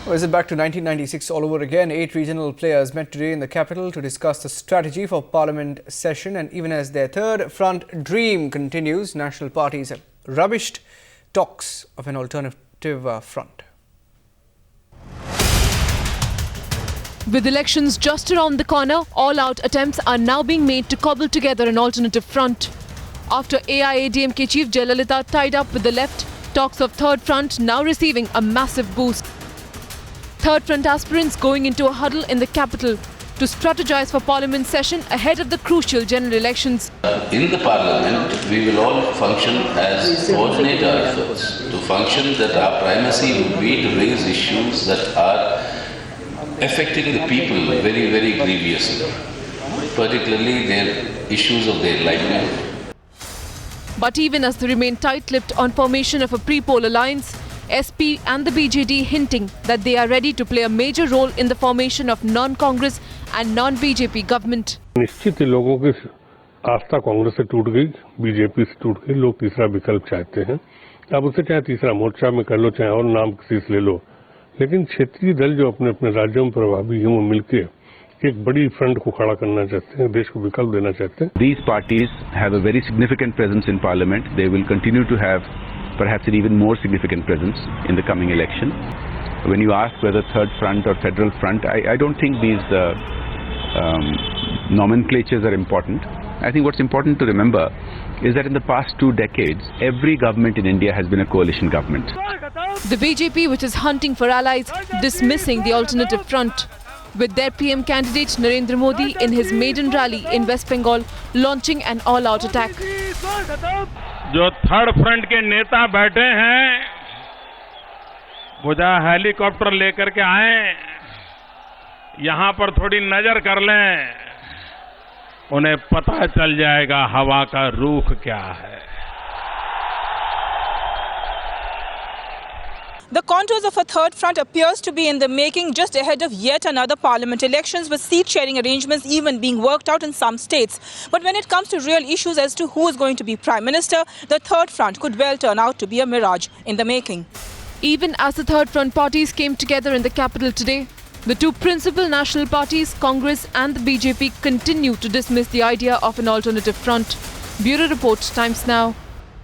Visit back to 1996 all over again. 8 regional players met today in the capital to discuss the strategy for Parliament session. And even as their third front dream continues, national parties have rubbished talks of an alternative front. With elections just around the corner, all-out attempts are now being made to cobble together an alternative front. After AIADMK chief Jayalalitha tied up with the left, talks of Third Front now receiving a massive boost. Third Front aspirants going into a huddle in the capital to strategize for Parliament session ahead of the crucial general elections. In the Parliament, we will all function as coordinate our efforts to function that our primacy would be to raise issues that are affecting the people very, very grievously, particularly their issues of their livelihood. But even as they remain tight-lipped on formation of a pre-poll alliance, SP and the BJD hinting that they are ready to play a major role in the formation of non-Congress and non-BJP government. निश्चित ही लोगों की आस्था कांग्रेस से टूट गई, BJP से टूट गई, लोग तीसरा विकल्प चाहते हैं। अब उसे चाहे तीसरा मोर्चा में कर लो, चाहे और नाम किसी से ले लो, लेकिन क्षेत्रीय दल जो अपने अपने राज्यों में प्रभावी हैं वो मिलकर एक बड़ी फ्रंट को खड़ा करना चाहते हैं, देश को विकल्प देना चाहते हैं। These parties have a very significant presence in Parliament. They will continue to have perhaps an even more significant presence in the coming election. When you ask whether Third Front or Federal Front, I don't think these nomenclatures are important. I think what's important to remember is that in the past 2 decades, every government in India has been a coalition government. The BJP, which is hunting for allies, dismissing the alternative front, with their PM candidate Narendra Modi in his maiden rally in West Bengal launching an all-out attack. जो third front के नेता बैठे हैं वो जहाँ helicopter लेकर के आए, यहाँ पर थोड़ी नजर कर लें, उन्हें पता चल जाएगा हवा का रुख क्या है। The contours of a third front appears to be in the making just ahead of yet another parliament elections, with seat-sharing arrangements even being worked out in some states. But when it comes to real issues as to who is going to be Prime Minister, the third front could well turn out to be a mirage in the making. Even as the third front parties came together in the capital today, the two principal national parties, Congress and the BJP, continue to dismiss the idea of an alternative front. Bureau Report, Times Now.